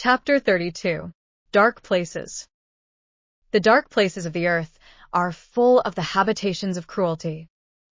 Chapter 32. Dark Places. The dark places of the earth are full of the habitations of cruelty.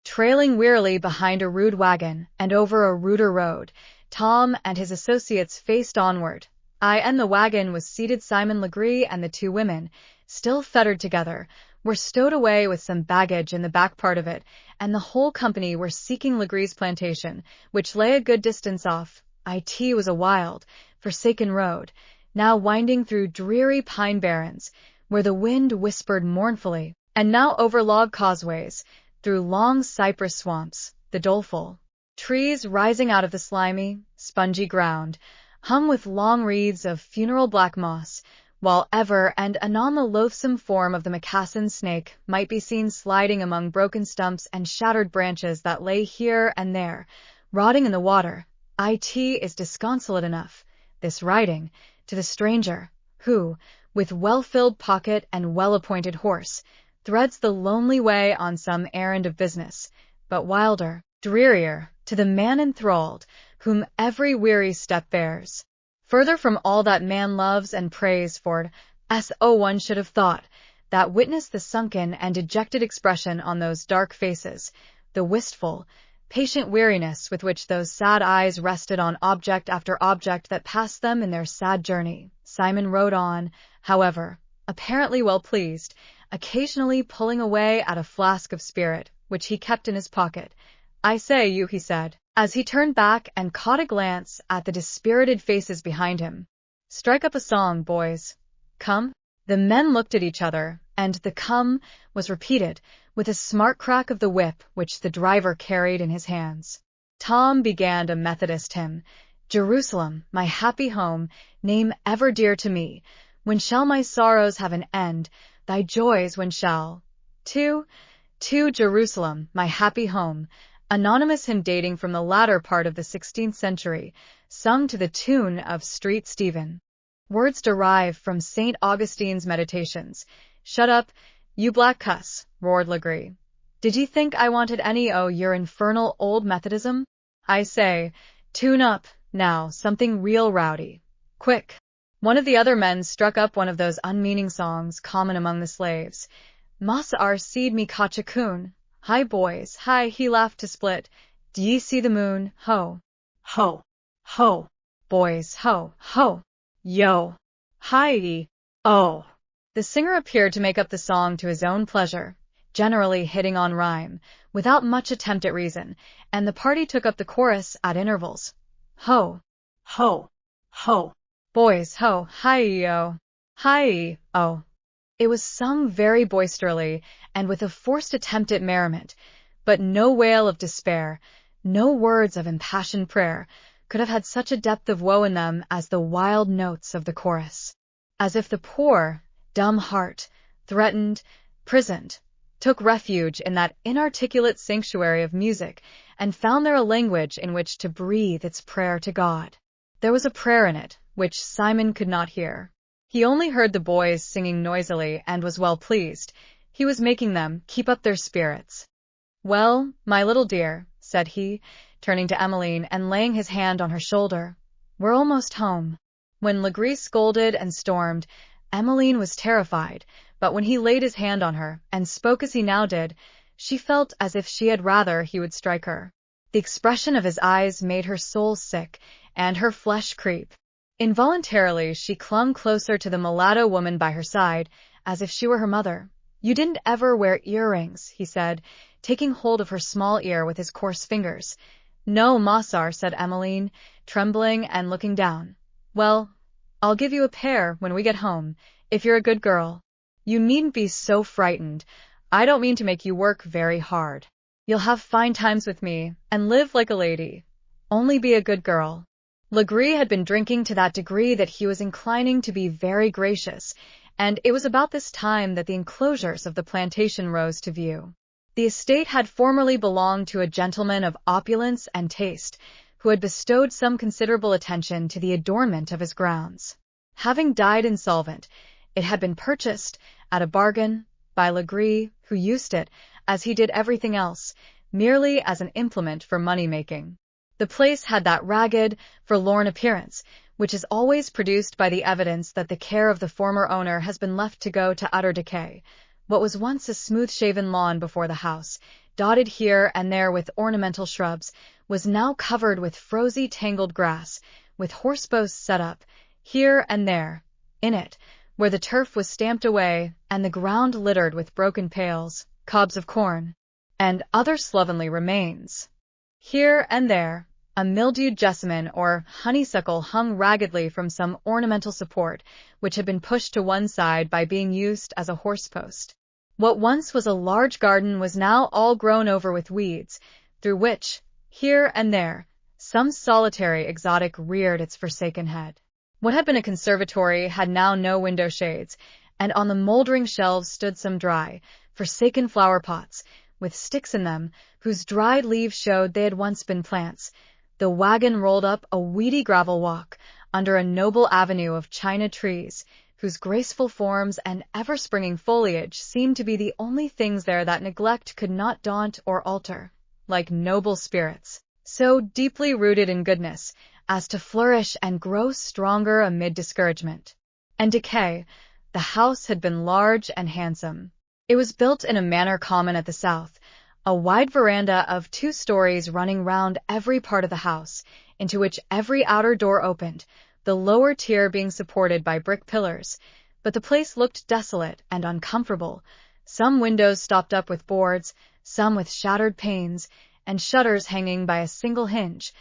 Trailing wearily behind a rude wagon and over a ruder road, Tom and his associates faced onward. In the wagon was seated Simon Legree, and the two women, still fettered together, were stowed away with some baggage in the back part of it, and the whole company were seeking Legree's plantation, which lay a good distance off. It was a wild, forsaken road, now winding through dreary pine barrens, where the wind whispered mournfully, and now over log causeways, through long cypress swamps, the doleful trees rising out of the slimy, spongy ground, hung with long wreaths of funeral black moss, while ever and anon the loathsome form of the moccasin snake might be seen sliding among broken stumps and shattered branches that lay here and there, rotting in the water. It is disconsolate enough, this riding, to the stranger, who, with well-filled pocket and well-appointed horse, threads the lonely way on some errand of business, but wilder, drearier, to the man enthralled, whom every weary step bears. Further from all that man loves and prays for, one should have thought, that witnessed the sunken and dejected expression on those dark faces, the wistful, patient weariness with which those sad eyes rested on object after object that passed them in their sad journey. Simon rode on, however, apparently well pleased, occasionally pulling away at a flask of spirit, which he kept in his pocket. "I say, you," he said, as he turned back and caught a glance at the dispirited faces behind him. "Strike up a song, boys. Come?" The men looked at each other, and the "come" was repeated, with a smart crack of the whip which the driver carried in his hands. Tom began a Methodist hymn, "Jerusalem, my happy home, name ever dear to me. When shall my sorrows have an end? Thy joys when shall?" To Jerusalem, my happy home, anonymous hymn dating from the latter part of the 16th century, sung to the tune of Street Stephen. Words derived from St. Augustine's Meditations. "Shut up, you black cuss," roared Legree. "Did ye think I wanted any o' your infernal old Methodism? I say, tune up, now, something real rowdy. Quick!" One of the other men struck up one of those unmeaning songs common among the slaves. "Mas ar seed me cachacoon. Hi, boys, hi!" he laughed to split. "D'ye see the moon? Ho! Ho! Ho! Boys, ho! Ho! Yo! Hi! Oh!" The singer appeared to make up the song to his own pleasure, generally hitting on rhyme, without much attempt at reason, and the party took up the chorus at intervals. "Ho! Ho! Ho! Boys, ho! Hi-yo! Hi-oh!" It was sung very boisterously and with a forced attempt at merriment, but no wail of despair, no words of impassioned prayer, could have had such a depth of woe in them as the wild notes of the chorus. As if the poor, dumb heart, threatened, prisoned, took refuge in that inarticulate sanctuary of music and found there a language in which to breathe its prayer to God. There was a prayer in it, which Simon could not hear. He only heard the boys singing noisily and was well pleased. He was making them keep up their spirits. "Well, my little dear," said he, turning to Emmeline and laying his hand on her shoulder, "we're almost home." When Legree scolded and stormed, Emmeline was terrified, but when he laid his hand on her and spoke as he now did, she felt as if she had rather he would strike her. The expression of his eyes made her soul sick and her flesh creep. Involuntarily she clung closer to the mulatto woman by her side, as if she were her mother. "You didn't ever wear earrings," he said, taking hold of her small ear with his coarse fingers. "No, Mossar," said Emmeline, trembling and looking down. "Well, I'll give you a pair when we get home, if you're a good girl. You needn't be so frightened. I don't mean to make you work very hard. You'll have fine times with me, and live like a lady. Only be a good girl." Legree had been drinking to that degree that he was inclining to be very gracious, and it was about this time that the enclosures of the plantation rose to view. The estate had formerly belonged to a gentleman of opulence and taste, who had bestowed some considerable attention to the adornment of his grounds. Having died insolvent, it had been purchased, at a bargain, by Legree, who used it, as he did everything else, merely as an implement for money-making. The place had that ragged, forlorn appearance which is always produced by the evidence that the care of the former owner has been left to go to utter decay. What was once a smooth-shaven lawn before the house, dotted here and there with ornamental shrubs, was now covered with frosy tangled grass, with horse posts set up, here and there, in it, where the turf was stamped away and the ground littered with broken pails, cobs of corn, and other slovenly remains. Here and there, a mildewed jessamine or honeysuckle hung raggedly from some ornamental support, which had been pushed to one side by being used as a horse post. What once was a large garden was now all grown over with weeds, through which, here and there, some solitary exotic reared its forsaken head. What had been a conservatory had now no window shades, and on the moldering shelves stood some dry, forsaken flower pots, with sticks in them, whose dried leaves showed they had once been plants. The wagon rolled up a weedy gravel walk, under a noble avenue of china trees, whose graceful forms and ever-springing foliage seemed to be the only things there that neglect could not daunt or alter, like noble spirits, so deeply rooted in goodness, as to flourish and grow stronger amid discouragement and decay. The house had been large and handsome. It was built in a manner common at the South, a wide veranda of 2 stories running round every part of the house, into which every outer door opened, the lower tier being supported by brick pillars, but the place looked desolate and uncomfortable, some windows stopped up with boards, some with shattered panes, and shutters hanging by a single hinge,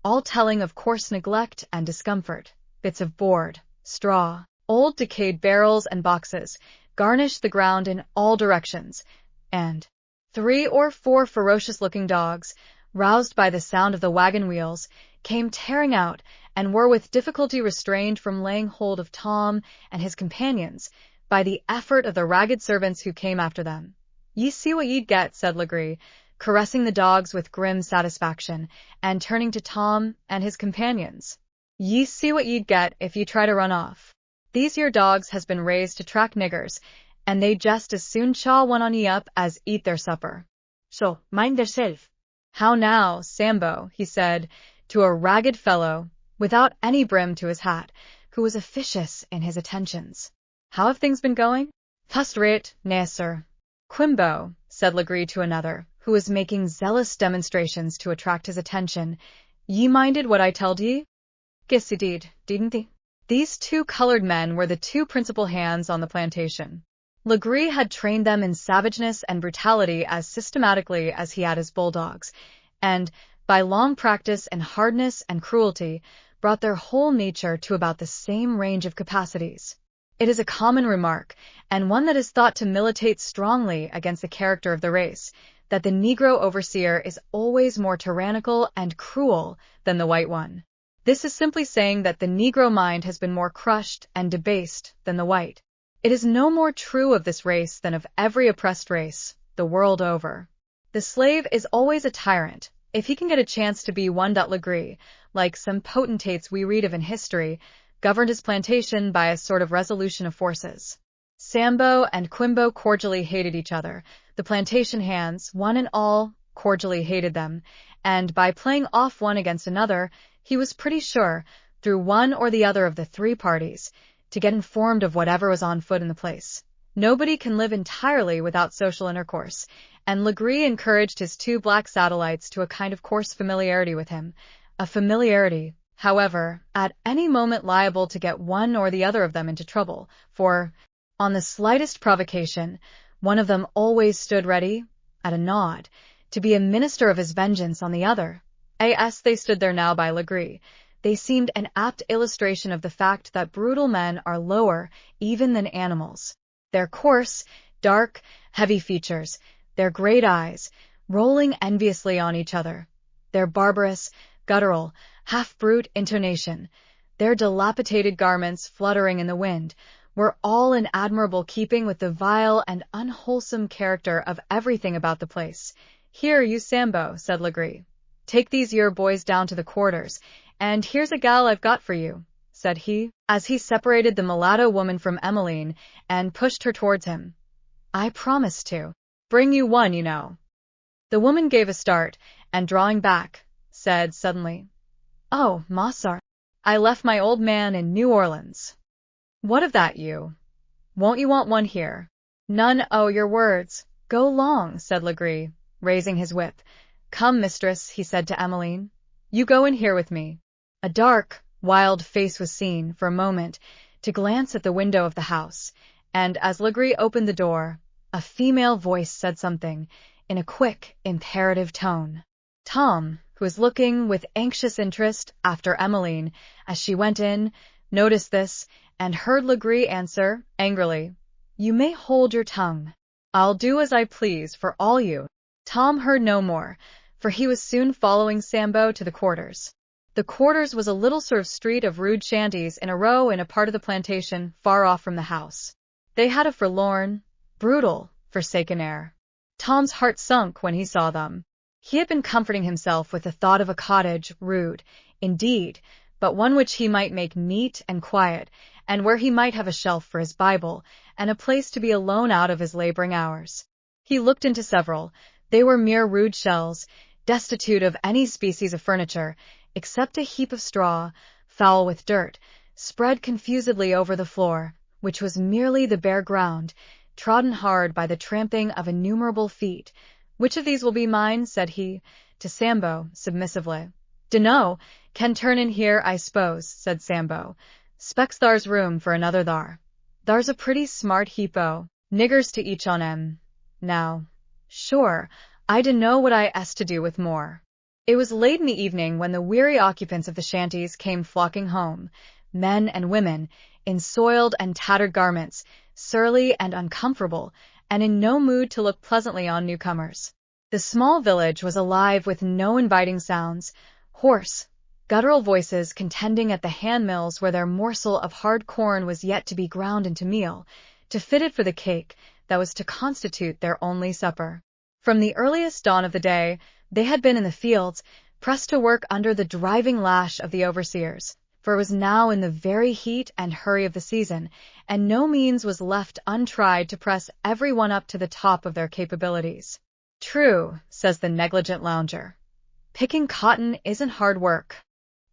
all telling of coarse neglect and discomfort. Bits of board, straw, old decayed barrels and boxes garnished the ground in all directions, and 3 or 4 ferocious-looking dogs, roused by the sound of the wagon wheels, came tearing out, and were with difficulty restrained from laying hold of Tom and his companions by the effort of the ragged servants who came after them. "Ye see what ye'd get," said Legree, caressing the dogs with grim satisfaction, and turning to Tom and his companions. "Ye see what ye'd get if ye try to run off. These here dogs has been raised to track niggers, and they just as soon chaw one on ye up as eat their supper. So, mind theirself." "How now, Sambo," he said, to a ragged fellow, without any brim to his hat, who was officious in his attentions. "How have things been going?" "Fust rate, nay, sir." "Quimbo," said Legree to another, who was making zealous demonstrations to attract his attention, "ye minded what I telled ye?" "Guess he did, didn't he?" These 2 colored men were the 2 principal hands on the plantation. Legree had trained them in savageness and brutality as systematically as he had his bulldogs, and, by long practice in hardness and cruelty, brought their whole nature to about the same range of capacities. It is a common remark, and one that is thought to militate strongly against the character of the race, that the Negro overseer is always more tyrannical and cruel than the white one. This is simply saying that the Negro mind has been more crushed and debased than the white. It is no more true of this race than of every oppressed race, the world over. The slave is always a tyrant, if he can get a chance to be one. Legree, like some potentates we read of in history, governed his plantation by a sort of resolution of forces. Sambo and Quimbo cordially hated each other. The plantation hands, one and all, cordially hated them, and by playing off one against another, he was pretty sure, through one or the other of the 3 parties, to get informed of whatever was on foot in the place. Nobody can live entirely without social intercourse, and Legree encouraged his 2 black satellites to a kind of coarse familiarity with him, a familiarity, however, at any moment liable to get one or the other of them into trouble, for, on the slightest provocation, one of them always stood ready, at a nod, to be a minister of his vengeance on the other. As they stood there now by Legree, they seemed an apt illustration of the fact that brutal men are lower even than animals. Their coarse, dark, heavy features, their great eyes, rolling enviously on each other, their barbarous, guttural, half-brute intonation, their dilapidated garments fluttering in the wind, were all in admirable keeping with the vile and unwholesome character of everything about the place. "Here, you Sambo," said Legree, "take these yer boys down to the quarters, and here's a gal I've got for you," said he, as he separated the mulatto woman from Emmeline and pushed her towards him. "I promised to bring you one, you know." The woman gave a start, and drawing back, said suddenly, "Oh, Mossar, I left my old man in New Orleans. What of that, you? Won't you want one here? None. Oh, your words. Go long, said Legree, raising his whip. Come, mistress, he said to Emmeline. You go in here with me. A dark, wild face was seen, for a moment, to glance at the window of the house, and as Legree opened the door, a female voice said something, in a quick, imperative tone. Tom, who was looking with anxious interest after Emmeline as she went in, noticed this, and heard Legree answer, angrily, You may hold your tongue. I'll do as I please for all you. Tom heard no more, for he was soon following Sambo to the quarters. The quarters was a little sort of street of rude shanties in a row in a part of the plantation far off from the house. They had a forlorn, brutal, forsaken air. Tom's heart sunk when he saw them. He had been comforting himself with the thought of a cottage, rude, indeed, but one which he might make neat and quiet, and where he might have a shelf for his Bible, and a place to be alone out of his laboring hours. He looked into several. They were mere rude shells, destitute of any species of furniture, except a heap of straw, foul with dirt, spread confusedly over the floor, which was merely the bare ground, trodden hard by the tramping of innumerable feet. Which of these will be mine? Said he, to Sambo, submissively. Dunno, can turn in here, I suppose, said Sambo. Specs thar's room for another thar. Thar's a pretty smart heap o' niggers to each on 'em. Now, sure, I dunno what I es to do with more. It was late in the evening when the weary occupants of the shanties came flocking home, men and women, in soiled and tattered garments, surly and uncomfortable, and in no mood to look pleasantly on newcomers. The small village was alive with no inviting sounds, hoarse, guttural voices contending at the hand-mills where their morsel of hard corn was yet to be ground into meal, to fit it for the cake that was to constitute their only supper. From the earliest dawn of the day, they had been in the fields, pressed to work under the driving lash of the overseers, for it was now in the very heat and hurry of the season, and no means was left untried to press every one up to the top of their capabilities. True, says the negligent lounger. Picking cotton isn't hard work,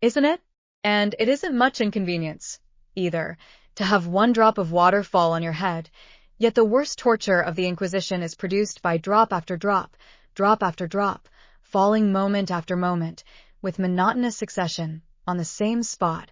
isn't it? And it isn't much inconvenience, either, to have one drop of water fall on your head. Yet the worst torture of the Inquisition is produced by drop after drop, drop after drop, falling moment after moment, with monotonous succession, on the same spot,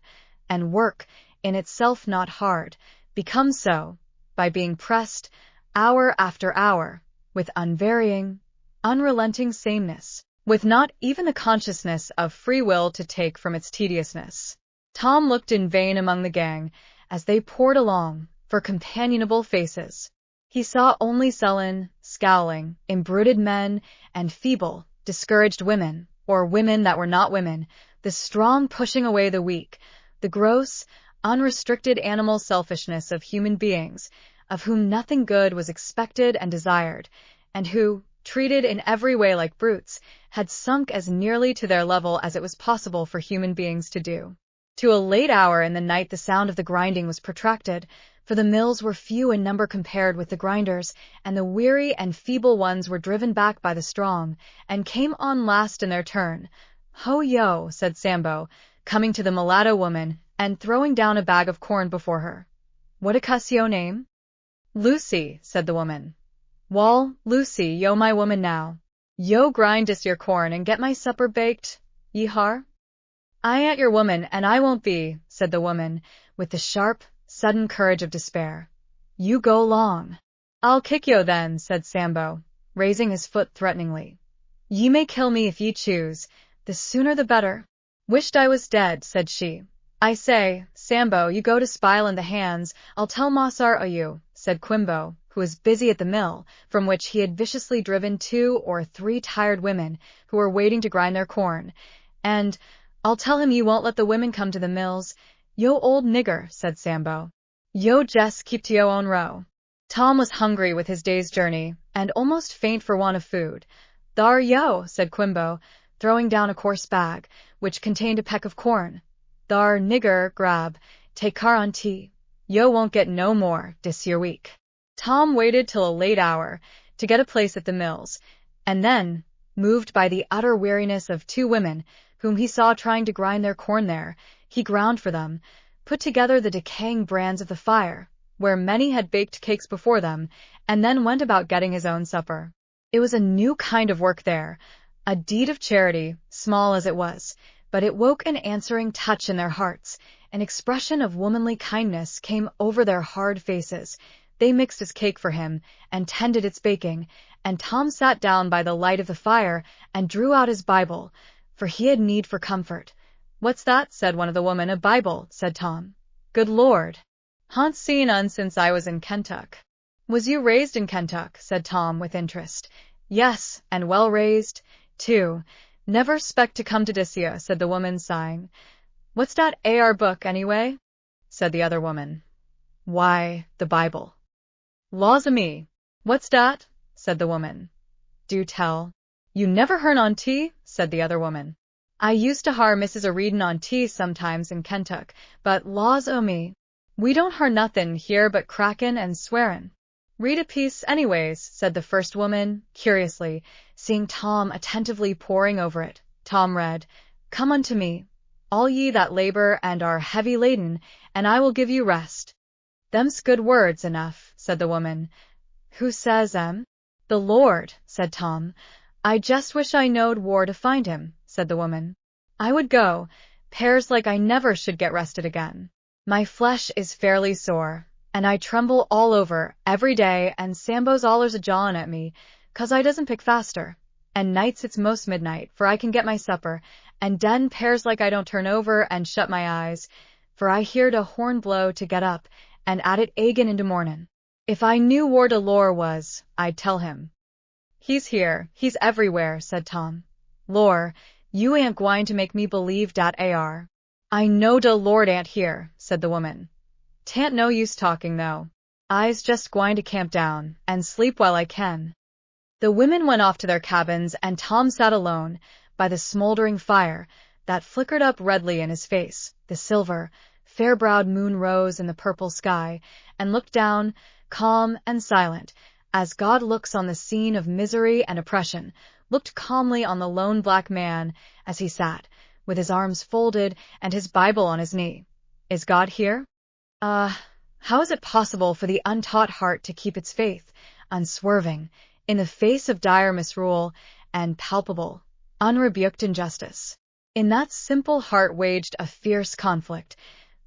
and work, in itself not hard, becomes so, by being pressed, hour after hour, with unvarying, unrelenting sameness, with not even the consciousness of free will to take from its tediousness. Tom looked in vain among the gang, as they poured along, for companionable faces. He saw only sullen, scowling, embruted men, and feeble, discouraged women, or women that were not women, the strong pushing away the weak, the gross, unrestricted animal selfishness of human beings, of whom nothing good was expected and desired, and who, treated in every way like brutes, had sunk as nearly to their level as it was possible for human beings to do. To a late hour in the night the sound of the grinding was protracted, for the mills were few in number compared with the grinders, and the weary and feeble ones were driven back by the strong, and came on last in their turn. Ho, yo, said Sambo, coming to the mulatto woman, and throwing down a bag of corn before her. What a cuss yo name? Lucy, said the woman. Wall, Lucy, yo my woman now. Yo grind dis your corn and get my supper baked, ye har? I ain't your woman, and I won't be, said the woman, with the sharp, sudden courage of despair. You go long. I'll kick yo then, said Sambo, raising his foot threateningly. Ye may kill me if ye choose, the sooner the better. Wished I was dead, said she. I say, Sambo, you go to spile in the hands, I'll tell Mossar o' you, said Quimbo, who was busy at the mill, from which he had viciously driven 2 or 3 tired women who were waiting to grind their corn. And I'll tell him you won't let the women come to the mills. Yo old nigger, said Sambo. Yo jes keep to yo own row. Tom was hungry with his day's journey, and almost faint for want of food. Thar yo, said Quimbo, throwing down a coarse bag, which contained a peck of corn. Thar nigger, grab, take car on tea. Yo won't get no more, dis year week. Tom waited till a late hour, to get a place at the mills, and then, moved by the utter weariness of 2 women, whom he saw trying to grind their corn there, He ground for them, put together the decaying brands of the fire, where many had baked cakes before them, and then went about getting his own supper. It was a new kind of work there, a deed of charity, small as it was, but it woke an answering touch in their hearts. An expression of womanly kindness came over their hard faces. They mixed his cake for him, and tended its baking, and Tom sat down by the light of the fire and drew out his Bible, for he had need for comfort. "What's that?" said one of the women. "A Bible," said Tom. "Good Lord! Ha'n't seen un since I was in Kentuck." "Was you raised in Kentuck?" said Tom with interest. "Yes, and well raised, too. Never 'spect to come to dis year," said the woman, sighing. "What's dat AR book, anyway?" said the other woman. "Why, the Bible." "Laws o' me! What's dat?" said the woman. "Do tell." "You never hearn on tea?" said the other woman. "I used to har Missus a-readin' on tea sometimes in Kentuck, but laws o' me, we don't har nothin' here but crackin' and swearin'." "Read a piece, anyways," said the first woman, curiously, seeing Tom attentively poring over it. Tom read, "Come unto me, all ye that labor and are heavy laden, and I will give you rest." "Them's good words enough," said the woman. "Who says 'em?" "The Lord," said Tom. "I just wish I knowed whar to find him," said the woman. "I would go, 'pears like I never should get rested again. My flesh is fairly sore, and I tremble all over every day, and Sambo's allers a-jawin' at me, 'cause I doesn't pick faster. And nights it's most midnight, for I can get my supper, and den 'pears like I don't turn over and shut my eyes, for I hear de horn blow to get up, and at it agin into mornin'. If I knew whar de Lord was, I'd tell him." "He's here, he's everywhere," said Tom. "Lor, you ain't gwine to make me believe dat AR." "I know de Lord ain't here," said the woman. "'Tain't no use talking, though. I's just gwine to camp down, and sleep while I can." The women went off to their cabins, and Tom sat alone, by the smoldering fire, that flickered up redly in his face. The silver, fair-browed moon rose in the purple sky, and looked down, calm and silent, as God looks on the scene of misery and oppression, looked calmly on the lone black man as he sat, with his arms folded and his Bible on his knee. Is God here? How is it possible for the untaught heart to keep its faith, unswerving, in the face of dire misrule and palpable, unrebuked injustice? In that simple heart waged a fierce conflict,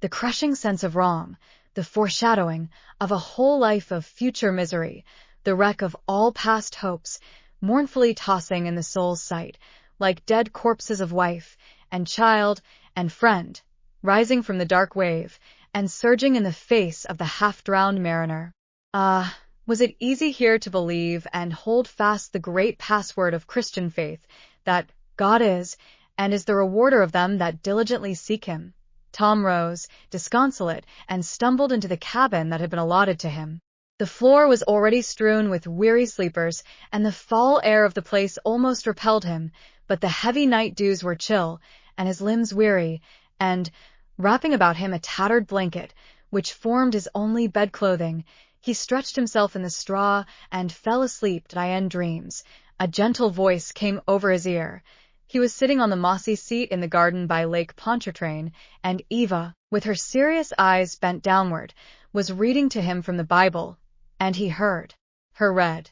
the crushing sense of wrong, the foreshadowing of a whole life of future misery, the wreck of all past hopes, mournfully tossing in the soul's sight, like dead corpses of wife and child and friend, rising from the dark wave, and surging in the face of the half-drowned mariner. Was it easy here to believe and hold fast the great password of Christian faith, that God is, and is the rewarder of them that diligently seek him? Tom rose, disconsolate, and stumbled into the cabin that had been allotted to him. The floor was already strewn with weary sleepers, and the foul air of the place almost repelled him, but the heavy night dews were chill, and his limbs weary, and, wrapping about him a tattered blanket, which formed his only bed-clothing, he stretched himself in the straw and fell asleep in dreams. A gentle voice came over his ear. He was sitting on the mossy seat in the garden by Lake Pontchartrain, and Eva, with her serious eyes bent downward, was reading to him from the Bible, and he heard her read,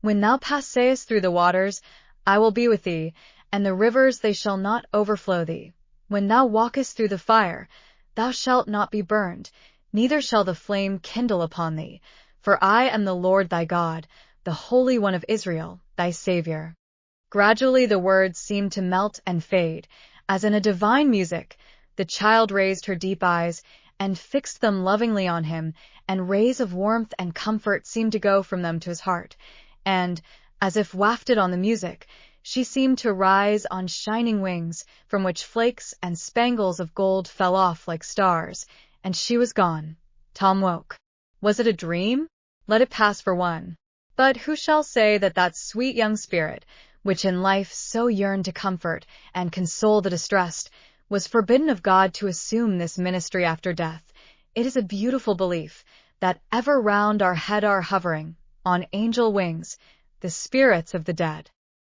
"When thou passest through the waters, I will be with thee, and the rivers they shall not overflow thee. When thou walkest through the fire, thou shalt not be burned, neither shall the flame kindle upon thee. For I am the Lord thy God, the Holy One of Israel, thy Savior." Gradually the words seemed to melt and fade, as in a divine music. The child raised her deep eyes and fixed them lovingly on him, and rays of warmth and comfort seemed to go from them to his heart, and, as if wafted on the music, she seemed to rise on shining wings, from which flakes and spangles of gold fell off like stars, and she was gone. Tom woke. Was it a dream? Let it pass for one. But who shall say that that sweet young spirit, which in life so yearned to comfort and console the distressed, was forbidden of God to assume this ministry after death? It is a beautiful belief that ever round our head are hovering, on angel wings, the spirits of the dead.